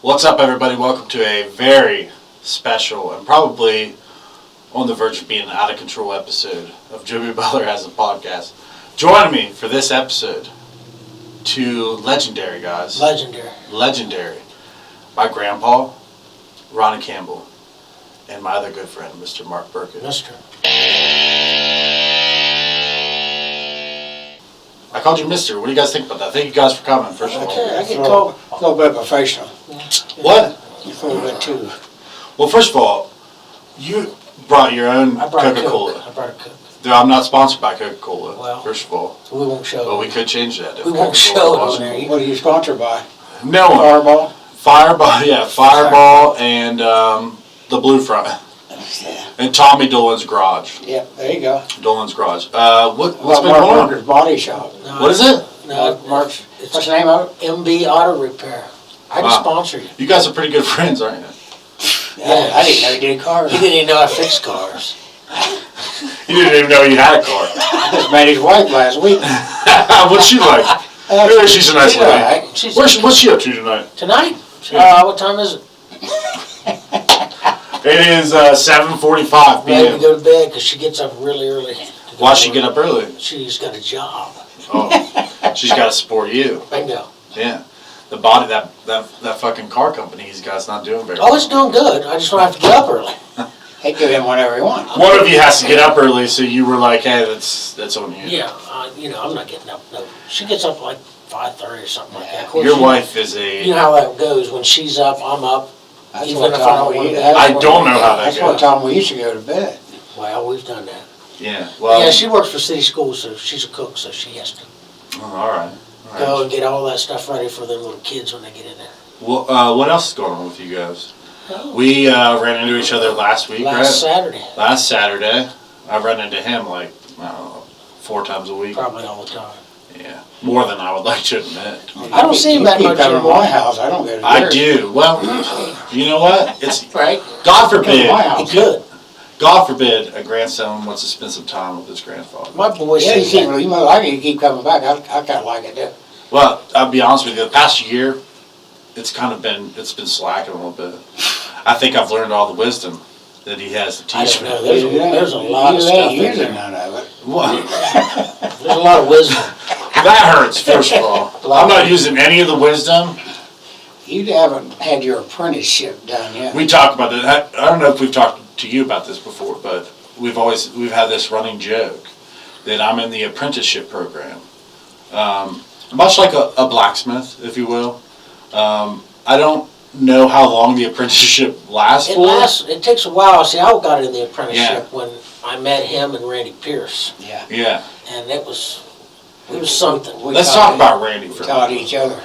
What's up, everybody? Welcome to a very special and probably on the verge of being an out of control episode of Joby Butler Has a Podcast. Joining me for this episode, two legendary guys. Legendary. My grandpa, Ronnie Campbell, and my other good friend, Mr. Mark Burkett. I called you Mister. What do you guys think about that? Thank you guys for coming, first of all. I get called a little bit professional. What? A little bit too. Well, first of all, you brought your own Coca-Cola. I brought a Coke. I'm not sponsored by Coca-Cola, Well, first of all. We won't show But it. we could change that. If We won't Coca-Cola show it on wasn't. there. What are you sponsored by? No one. Fireball? Fireball, yeah. Fireball and the Blue Front. Yeah. And Tommy Dolan's Garage. Yep, there you go. Dolan's Garage. What's Well, been Mark going on? Burkett's Body Shop. No, What is it? No, Mark's, it's what's the name of it? MB Auto Repair. I can Wow. sponsor you. You guys are pretty good friends, aren't you? Yeah. I didn't know you did cars. He didn't even know I fixed cars. You didn't even know you had a car. I just met his wife last week. What's she like? She's a nice She's lady. all right. She's What's she up to tonight? Tonight? What time is it? It is 7:45 Ready to p.m. go to bed because she gets up really early. Why'd she get up early? She's got a job. Oh, she's got to support you. Bingo. Yeah. The body, that fucking car company he's got's not doing very Oh, well. it's doing good. I just don't have to get up early. They give him whatever he wants. One of you has to get up early, so you were like, hey, that's on you. Yeah, I'm not getting up. No, she gets up like 5:30 or something like that. Of course, Your wife is a... You know how that goes. When she's up, I'm up. That's Even what if I time don't we wanna used be. to. I don't know how that That's what goes. time we used to go to bed. Well, we've done that. Yeah, well... Yeah, she works for city schools, so she's a cook, so she has to Oh, all right. go and get all that stuff ready for them little kids when they get in there. Well, what else is going on with you guys? We ran into each other last week, Last right? Saturday, Last Saturday. I run into him like, I don't know, 4 times a week. probably all the time. Yeah, more than I would like to admit. I don't see him that You much keep coming to anymore. my house. I don't go to I yours. do. Well, you know what? It's Right? God Come to my forbid. He house. could. God forbid a grandson wants to spend some time with his grandfather. My boy Yeah, you sees keep, that. you know, I keep coming back. I kind of like it too. Well, I'll be honest with you. The past year, it's been slacking a little bit. I think I've learned all the wisdom that he has to I teach don't me. know. There's a lot of You stuff ain't in using there. none of it. What? There's a lot of wisdom. That hurts. First of all, I'm not using any of the wisdom. You haven't had your apprenticeship done yet. We talk about that. I don't know if we've talked to you about this before, but we've had this running joke that I'm in the apprenticeship program, much like a blacksmith, if you will. I don't know how long the apprenticeship lasts for. It takes a while. See, I got in the apprenticeship when I met him and Randy Pierce, Yeah. Yeah. and it was something. We Let's taught talk about Randy for a taught minute. each other.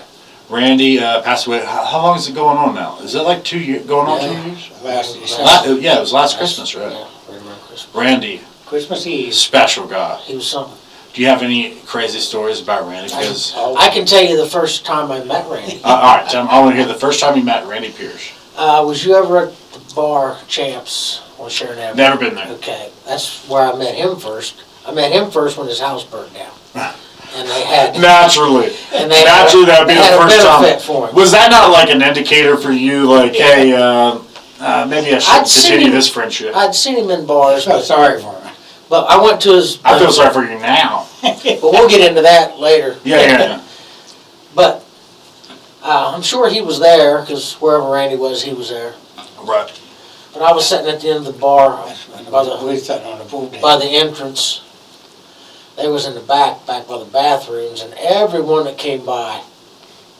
Randy passed away. How long is it going on now? Is it like 2 years? Going on Yeah. 2 years? Last Yeah, it was last Christmas, right? Yeah, right around Christmas. Randy, Christmas Eve. special guy. He was something. Do you have any crazy stories about Randy? Because I can tell you the first time I met Randy. all right, Tim, I want to hear the first time you met Randy Pierce. Was you ever at the bar Champs on Sharon Avenue? Never been there. Okay, that's where I met him first. I met him first when his house burned down, and they had Naturally. and they Naturally, that would be they the had first a time. benefit for him. Was that not like an indicator for you, like, hey, maybe I should I'd seen continue him- this friendship? I'd seen him in bars, So sorry for me. but I went to his. I feel sorry for you now. But we'll get into that later. Yeah. But I'm sure he was there because wherever Randy was, he was there. Right. But I was sitting at the end of the bar by We were sitting on the pool deck. the entrance. They was in the back by the bathrooms, and everyone that came by,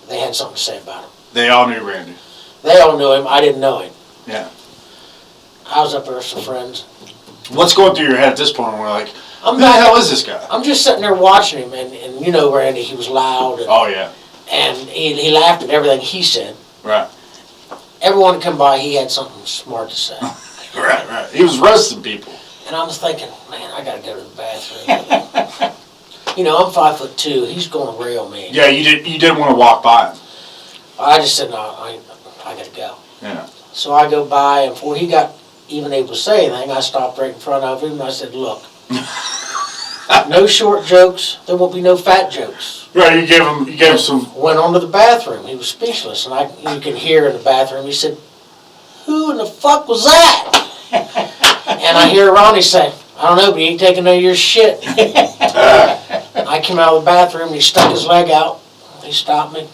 they had something to say about him. They all knew Randy. They all knew him. I didn't know him. Yeah. I was up there with some friends. What's going through your head at this point when we're like, I'm who the hell is this guy? I'm just sitting there watching him, and you know Randy, he was loud, Oh, yeah. and he laughed at everything he said. Right. Everyone that come by, he had something smart to say. Right. He was roasting people. And I was thinking, man, I gotta go to the bathroom. You know, I'm 5'2". He's gonna rail me. Yeah, you didn't want to walk by him. I just said, no, I gotta go. Yeah. So I go by, and before he got even able to say anything, I stopped right in front of him, and I said, look, no short jokes, there won't be no fat jokes. Right, you gave him some. Went on to the bathroom. He was speechless, and you can hear in the bathroom. He said, "Who in the fuck was that?" And I hear Ronnie say, "I don't know, but he ain't taking none of your shit." I came out of the bathroom, and he stuck his leg out. He stopped me.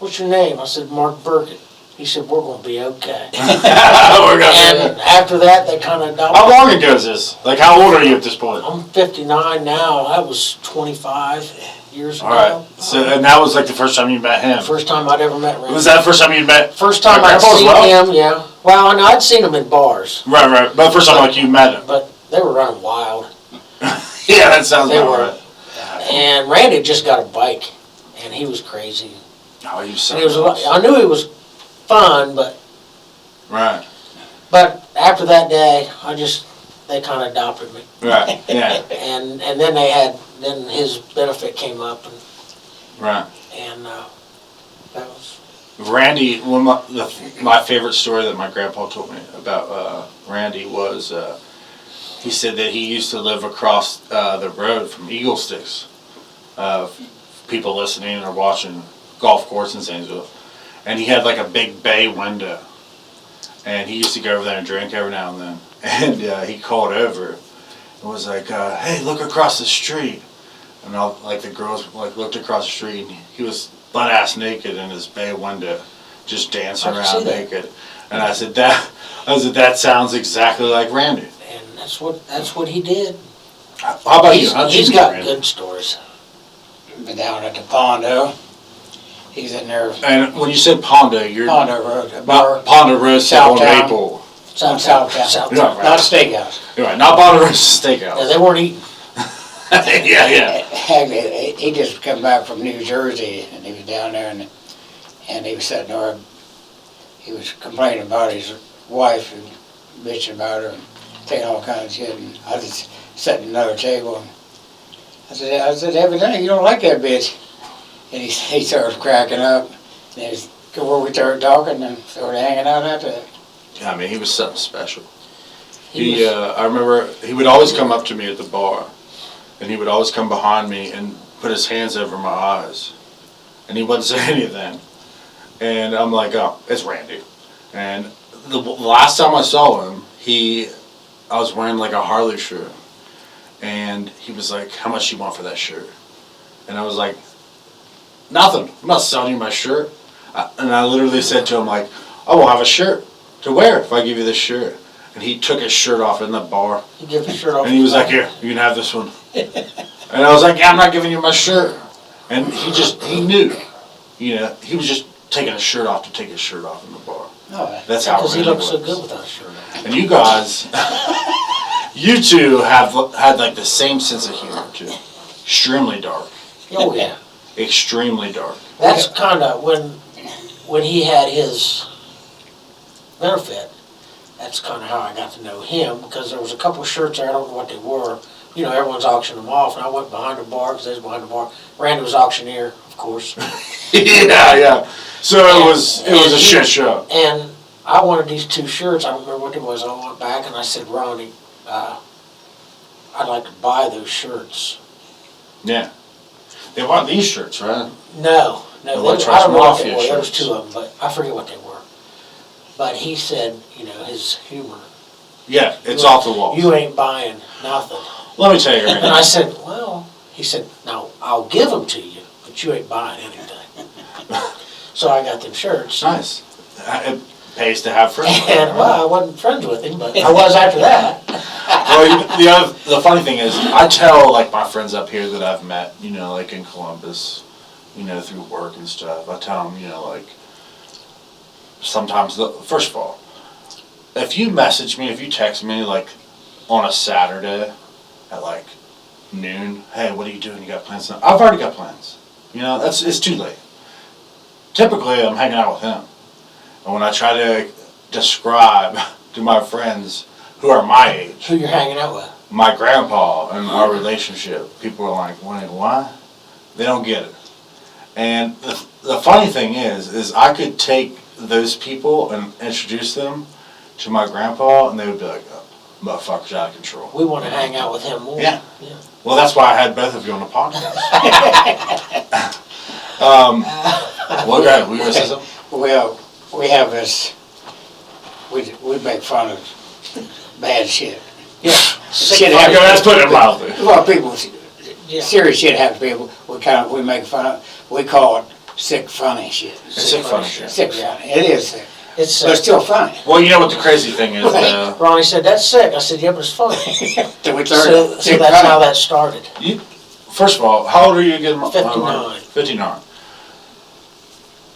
"What's your name?" I said, "Mark Burkett." He said, "We're going to be okay." And after that, they kind of adopted. How long ago is this? Like, how old are you at this point? I'm 59 now. That was 25 years ago. All right. So, and that was like the first time you met him. First time I'd ever met Randy. Was that the first time you met? First time I'd seen him, yeah. Well, I know I'd seen him in bars. Right. But the first time like you met him. But they were running wild. Yeah, that sounds about right. And Randy had just got a bike, and he was crazy. Oh, you so. I knew he was fun, but. Right. But after that day, they kind of adopted me. Right. Yeah. And then his benefit came up, and. Right. And that was. Randy, my favorite story that my grandpa told me about Randy was he said that he used to live across the road from Eagle Sticks. People listening or watching golf course in Zanesville, and he had like a big bay window, and he used to go over there and drink every now and then. And he called over and was like, "Hey, look across the street." And all like the girls like looked across the street, and he was butt ass naked in his bay window, just dancing around naked. And I said that sounds exactly like Randy. And that's what he did. How about you? He's got good stories. Been down at the Pondo. He's in there. And when you said Pondo, you're Pondo Road. Pondo Road, South on Maple. Southtown. Yeah, right. Not Steakhouse. You're right, not Pondo Road, Steakhouse. Yeah, they weren't eating. Yeah. He just come back from New Jersey, and he was down there, and he was sitting there. He was complaining about his wife and bitching about her and saying all kinds of shit. And I was sitting at another table, and I said, "Evidently you don't like that bitch." And he started cracking up. And we started talking and started hanging out after that. Yeah, I mean, he was something special. I remember he would always come up to me at the bar, and he would always come behind me and put his hands over my eyes, and he wouldn't say anything. And I'm like, "Oh, it's Randy." And the last time I saw him, I was wearing like a Harley shirt, and he was like, "How much do you want for that shirt?" And I was like, "Nothing. I'm not selling you my shirt." And I literally said to him like, "I won't have a shirt to wear if I give you this shirt." And he took his shirt off in the bar. He gave his shirt off. And he was like, "Here, you can have this one." And I was like, "Yeah, I'm not giving you my shirt." And he knew, he was just taking his shirt off to take his shirt off in the bar. Oh, that's how. Because he looked so good without a shirt on. And you guys, you two had like the same sense of humor too. Extremely dark. Oh yeah. Extremely dark. That's kind of when he had his benefit. That's kind of how I got to know him, because there was a couple of shirts there, I don't know what they were. Everyone's auctioning them off, and I went behind the bar because they was behind the bar. Randy was auctioneer, of course. Yeah. So it was a shit show. And I wanted these two shirts. I don't remember what it was. I went back and I said, "Ronnie, I'd like to buy those shirts." Yeah. They want these shirts, right? No. I don't know what they were. There was two of them, but I forget what they were. But he said, his humor. Yeah, it's off the wall. "You ain't buying nothing." Let me tell you, Randy. And I said, "Well," he said, "now I'll give them to you, but you ain't buying anything." So I got them shirts. Nice. It pays to have friends. And I wasn't friends with him, but I was after that. Well, the funny thing is, I tell like my friends up here that I've met, like in Columbus, through work and stuff. I tell them, like sometimes first of all, if you message me, if you text me like on a Saturday at like noon, "Hey, what are you doing? You got plans?" I've already got plans. It's too late. Typically, I'm hanging out with him. And when I try to describe to my friends who are my age, Who you're hanging out with? my grandpa and our relationship, people are like, "Wait, what?" They don't get it. And the funny thing is I could take those people and introduce them to my grandpa, and they would be like, "Oh, motherfucker's out of control. We want to hang out with him more. Yeah. Well, that's why I had both of you on the podcast. Well, go ahead. We were gonna say something? Well, we have this, we make fun of bad shit. Yeah. Shit Okay, happens. let's put it mildly. Well, people, Yeah. serious shit happens to people, we make fun of, we call it sick funny shit. It's sick funny shit. Sick funny, it is sick, It's but it's still funny. Well, you know what the crazy thing is? Ronnie said, that's sick. I said, yeah, but it's funny. So we So learned sick that's how funny. that started. First of all, how old are you again? 59. 59.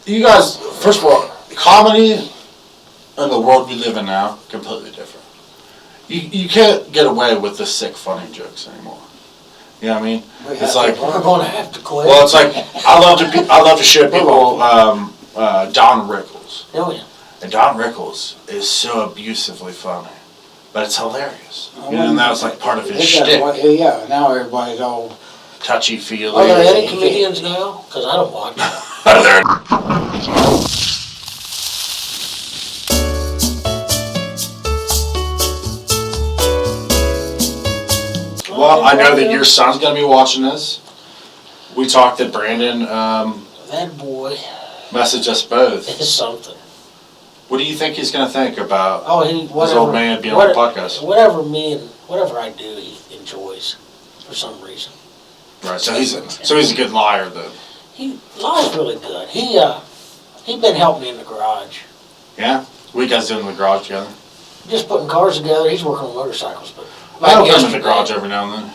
You guys, first of all, comedy in the world we live in now, completely different. You can't get away with the sick, funny jokes anymore. You know what I mean? It's like, We're going to have to quit. well, it's like I love to show people Don Rickles, Oh, yeah. and Don Rickles is so abusively funny, but it's hilarious. You know, and that was like part of his shtick, Yeah, now everybody's all, touchy feely. Are there any comedians now? Because I don't watch them. Well, I know that your son's gonna be watching this. We talked that Brandon That boy messaged us both. is something. What do you think he's gonna think about Oh, he his whatever. old man being on the podcast? Whatever I do, he enjoys for some reason. Right. So he's a good liar then. He lies really good. He been helping me in the garage, Yeah. What you guys doing in the garage together? just putting cars together. He's working on motorcycles, but I help him in the garage every now and then.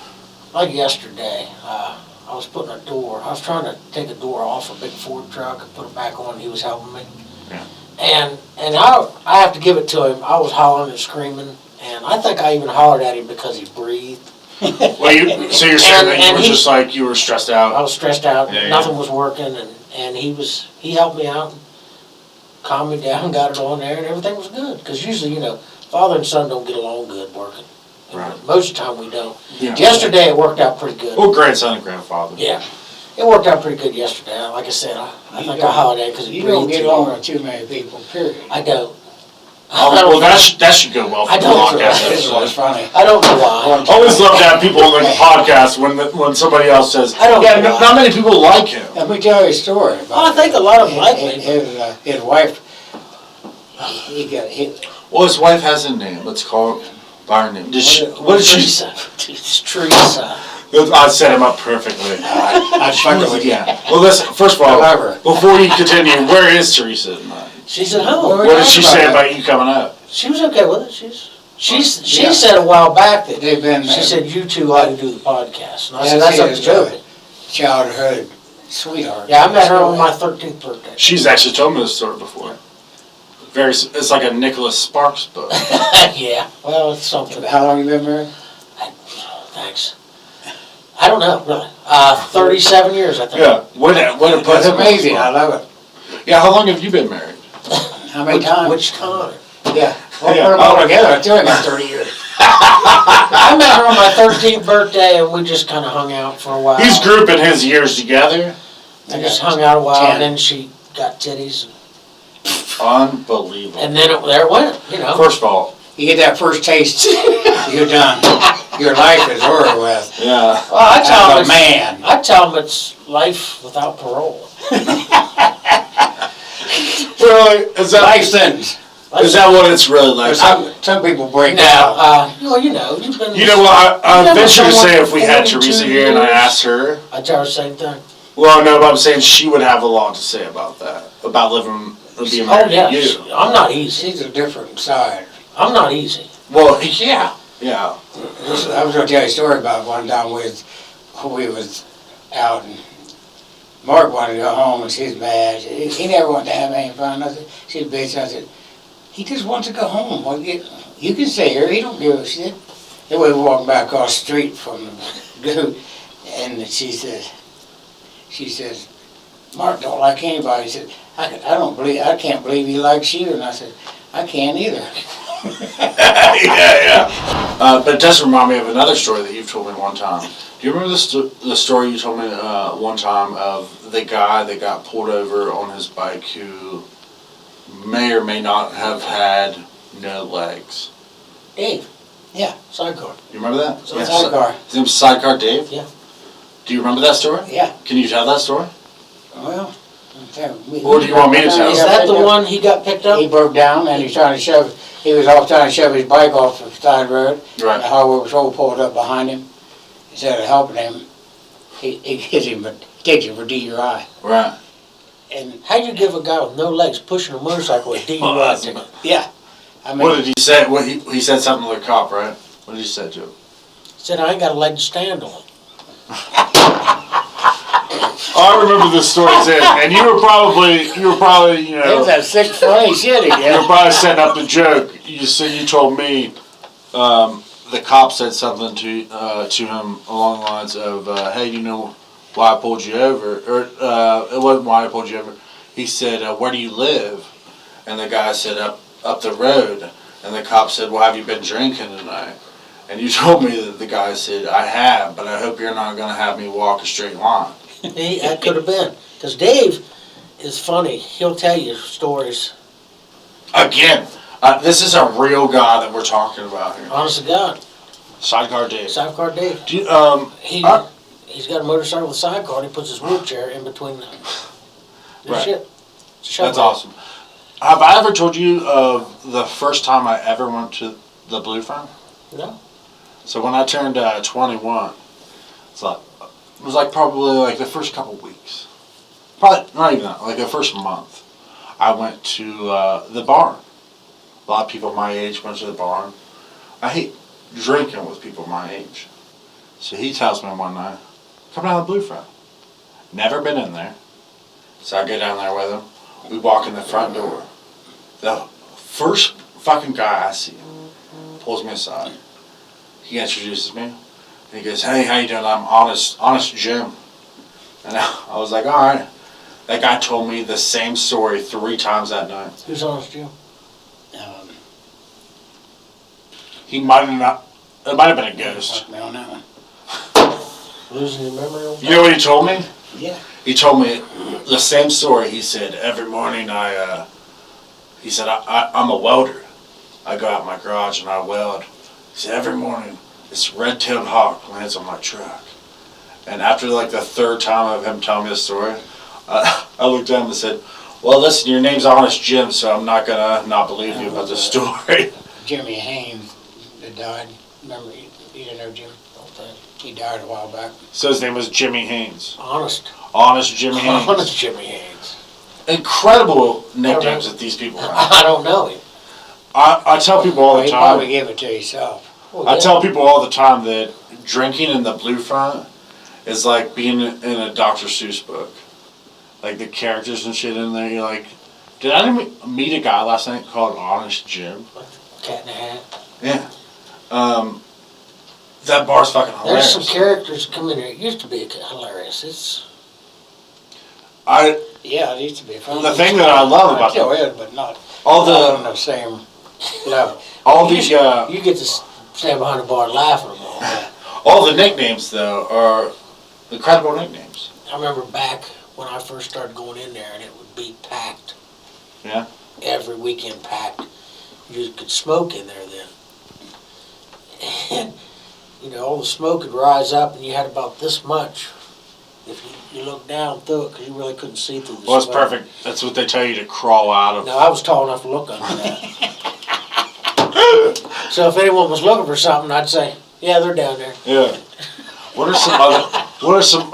like yesterday, I was putting a door. I was trying to take a door off a big Ford truck and put it back on. He was helping me. Yeah. And I have to give it to him. I was hollering and screaming, and I think I even hollered at him because he breathed. Well, so you're saying that you And were he- just like you were stressed I out. was stressed out. Yeah, yeah. Nothing was working, and he helped me out, and calmed me down, got it on there, and everything was good. Because usually, father and son don't get along good working. Right. Most of the time we don't. Yeah. Yesterday it worked out pretty good. Well, grandson and grandfather. Yeah, it worked out pretty good yesterday. Like I said, I think I hollered at him because he you don't breathed get too along hard. with too many people, period. I don't. Oh, well, that should go well for I the don't- podcast This was episode. funny. I don't know why. Always love to have people on the podcast when somebody else says, I don't yeah, know why. not many people like him. Let me tell you a story about Well, I think a lot of them like me. His wife, he Well, his wife has a name. Let's call it by her name. What did she? Teresa. It's Teresa. I set him up perfectly. I'd fuck her with you. Well, listen. First of all, However. before you continue, where is Teresa tonight? She's at home. Well, What did she say about you coming up? She was okay with it. She Yeah. said a while back that They've been she said you two ought to do the podcast. And I Yeah, said that's she up to is, Joby. childhood sweetheart. Yeah, I met her on my 13th birthday. She's actually told me this story before. It's like a Nicholas Sparks book. Yeah, well, it's something. How long you been married? Thanks. I don't know, really. 37 years, I think. Yeah. What a That's put amazing, I love it. Yeah. How long have you been married? How many times? Which time? Yeah. Well, Yeah. put them all together, I tell you, about 30 years. I met her on my 13th birthday, and we just kind of hung out for a while. He's grouping his years together. We just hung out a while, 10. and then she got titties, Unbelievable. and then there it went, First of all, You get that first taste, you're done. Your life is over with. yeah. Well, I tell As them a man. I tell them it's life without parole. Really? Life sentence. Is that what it's really like? Some people break Now, out. well, you've been. You know what? I You've venture to been say if we had 42 Teresa here and I years. asked her, I tell her the same thing. well, no, but I'm saying she would have a lot to say about that, about being Oh married yeah, to you. I'm not easy. She's a different side. I'm not easy. Well, yeah, yeah. I was gonna tell you a story about one time we was out and Mark wanted to go home and she's mad. He never wanted to have any fun. I said, she's bitch. I said, he just wants to go home. Well, you can stay here. He don't give a shit. Then we were walking back across the street from the goat, and she says, Mark don't like anybody. He said, I can't believe he likes you. And I said, I can't either. Yeah. But it does remind me of another story that you've told me one time. Do you remember the story you told me one time of the guy that got pulled over on his bike who may or may not have had no legs? Dave. Sidecar. You remember that? So Yeah. Sidecar. His name's Sidecar Dave? Yeah. Do you remember that story? Yeah. Can you tell that story? Well, Or do you want me to tell Is it? that the one he got picked up? He broke down and he was trying to shove, he was off trying to shove his bike off the side road. The Right. highway patrol pulled up behind him. Instead of helping him, he hits him, but takes him for DUI. Right. And, How'd you give a guy with no legs pushing a motorcycle with DUI ticket? yeah, I What mean, did he say? What he said something to the cop, right? What did he say to him? Said, I ain't got a leg to stand on. I remember this story, and you were probably, you it was that sick funny shit you were again. probably setting up the joke. You told me the cop said something to him along the lines of, "Hey, you know why I pulled you over?" Or it wasn't why I pulled you over. He said, "Where do you live?" And the guy said, "Up the road." And the cop said, "Well, have you been drinking tonight?" And you told me that the guy said, "I have, but I hope you're not going to have me walk a straight line." That could have been. Because Dave is funny. He'll tell you stories. Again, this is a real guy that we're talking about here. Honest to God. Sidecar Dave. Sidecar Dave. Do you, He's got a motorcycle with a sidecar and he puts his wheelchair in between the Right. shit. That's awesome. Have I ever told you of the first time I ever went to the Blue Front? No. So when I turned 21, it was like probably like the first couple weeks. Probably not even that, like the first month. I went to the barn. A lot of people my age went to the barn. I hate drinking with people my age. So he tells me one night, "Come down to the Blue Front." Never been in there. So I go down there with him. We walk in the front door. The first fucking guy I see pulls me aside. He introduces me. And he goes, "Hey, how you doing? I'm Honest Jim." And I was like, "All right." That guy told me the same story 3 times that night. Who's Honest Jim? He might have not. It might have been a ghost. Fuck me on that one. Losing your memory on You know what he told me? Yeah. He told me the same story. He said, every morning I'm a welder. I go out in my garage and I weld. He said, every morning this red-tailed hawk lands on my truck. And after like the 3rd time of him telling me the story, I looked at him and said, "Well, listen, your name's Honest Jim, so I'm not gonna not believe you about the story." Jimmy Haynes that died. Remember, you didn't know Jim? He died a while back. So his name was Jimmy Haynes. Honest Jimmy Haynes. Honest Jimmy Haynes. Incredible nicknames that these people have. I don't know him. I tell people all the He probably time. gave it to himself. Well, I yeah. tell people all the time that drinking in the Blue Front is like being in a Dr. Seuss book. Like the characters and shit in there. You're like, did I meet a guy last night called Honest Jim? Cat in the Hat. Yeah. That bar's fucking There's hilarious. some characters come in there. It used to be hilarious. It's Yeah, it used to be fun. The thing that I love about still is, but not all on the the same level. all you, the you get to stand behind the bar laughing at them all. all the nicknames though are incredible nicknames. I remember back when I first started going in there, and it would be packed. Yeah. Every weekend packed. You could smoke in there then. And, you know, all the smoke would rise up, and you had about this much. If you looked down through it, because you really couldn't see through the Well, it's smoke. perfect. That's what they tell you to crawl out of. No, I was tall enough to look under that. So if anyone was looking for something, I'd say, yeah, they're down there. Yeah. What are some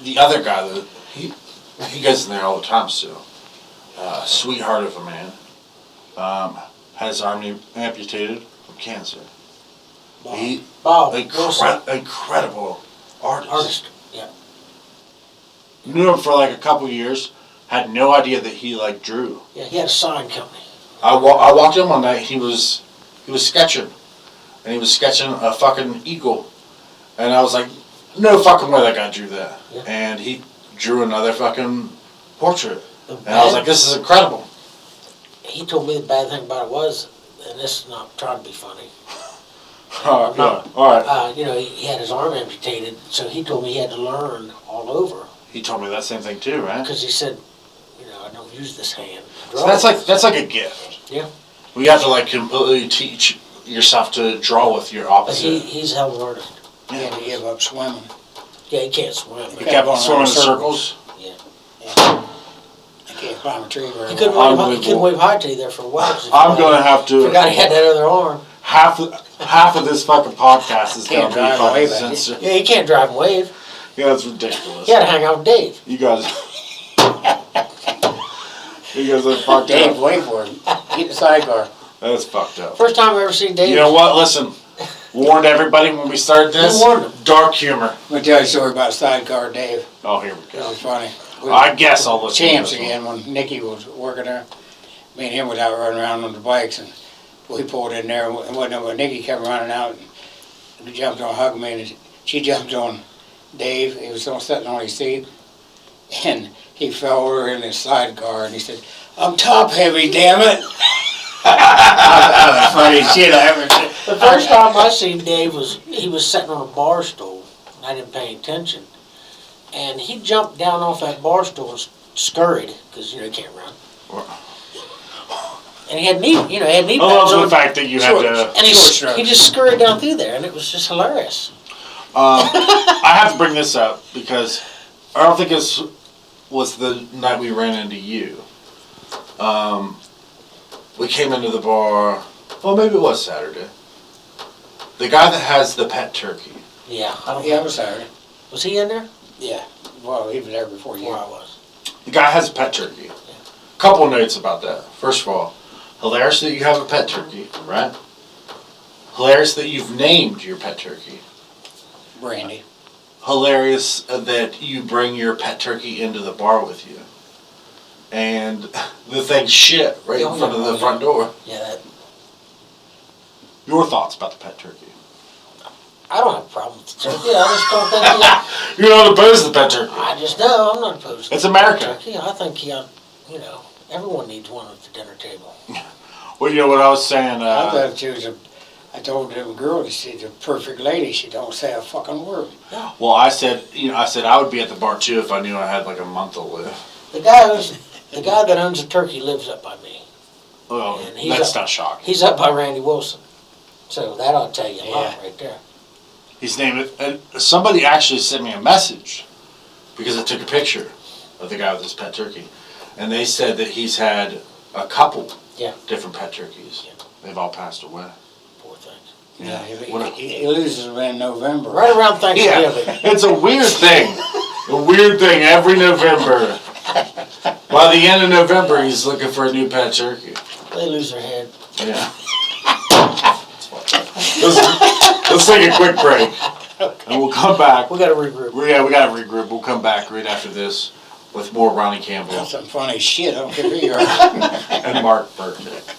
the other guy that he goes in there all the time still. Sweetheart of a man. Had his arm amputated from cancer. Bob Wilson. Incredible artist. Yeah. Knew him for like a couple years. Had no idea that he like drew. Yeah, he had a sign company. I walked in one night. He was sketching, and he was sketching a fucking eagle, and I was like, no fucking way that guy drew that. Yeah. And he drew another fucking portrait, and I was like, this is incredible. He told me the bad thing about it was, and this is not trying to be funny. Yeah. All right. You know, he had his arm amputated, so he told me he had to learn all over. He told me that same thing too, right? Because he said, you know, I don't use this hand. So that's like a gift. Yeah. We have to like completely teach yourself to draw with your But opposite. he's a hell of an artist. He had to give up swimming. Yeah, he can't swim. He But kept going swimming in around circles. He can't climb a tree very he couldn't well. wave high to you there for a while. I'm going to have to. Forgot he had that other arm. Half of this fucking podcast is going Can't to be drive fucking away, but- censored. Yeah, he can't drive and wave. Yeah, that's ridiculous. He had to hang out with Dave. You guys. You guys are fucked Dave, up. wait for him. Get the sidecar. That's fucked up. First time I ever seen Dave. You know what? Listen. Warned everybody when we started this. Who warned them? Dark humor. I'm going to tell you a story about sidecar Dave. Oh, here we It go. was funny. I guess I'll listen Champs to this again when Nicky was working there. Me and him was out running around on the bikes, and we pulled in there, and when Nicky kept running out, and he jumped on, hugged me, and she jumped on Dave. He was still sitting on his seat, and he fell over in his sidecar, and he said, "I'm top heavy, damn it." That was funny shit I ever said. The first time I seen Dave he was sitting on a bar stool. And I didn't pay attention. And he jumped down off that bar stool and scurried, because, he can't run. And he had knee I pads love on. the fact that you had to. And he Short just scurried down through there, and it was just hilarious. I have to bring this up because I don't think this was the night we ran into you. We came into the bar. Well, maybe it was Saturday. The guy that has the pet turkey. Yeah, I don't Yeah, it was Saturday. Was he in there? Yeah. Well, he was there before you. Where I was. The guy has a pet turkey. Couple notes about that. First of all, hilarious that you have a pet turkey, right? Hilarious that you've named your pet turkey. Brandy. Hilarious that you bring your pet turkey into the bar with you. And the thing shit right in front of the front door. Yeah, Your thoughts about the pet turkey? I don't have a problem with the turkey. I just don't think You're not opposed to the pet turkey. I just know I'm not opposed to It's America. turkey. I think everyone needs one at the dinner table. Well, you know what I was saying? I thought she was I told the girl, she's a perfect lady. She don't say a fucking word. Well, I said I would be at the bar too if I knew I had like a month to live. The guy that owns the turkey lives up by me. Well, And he's that's up- not shocking. He's up by Randy Wilson. So that ought to tell you a lot right there. His name. Somebody actually sent me a message because I took a picture of the guy with his pet turkey, and they said that he's had a couple different pet turkeys. Yeah. They've all passed away. Poor things. Yeah, he loses them in November. Right around Thanksgiving. Yeah, it's a weird thing. A weird thing every November. By the end of November, he's looking for a new pet turkey. They lose their head. Yeah. Let's take a quick break, and we'll come back. We got to regroup. We got to regroup. We'll come back right after this with more Ronnie Campbell That's some funny shit. I don't care who you are. and Mark Burkett.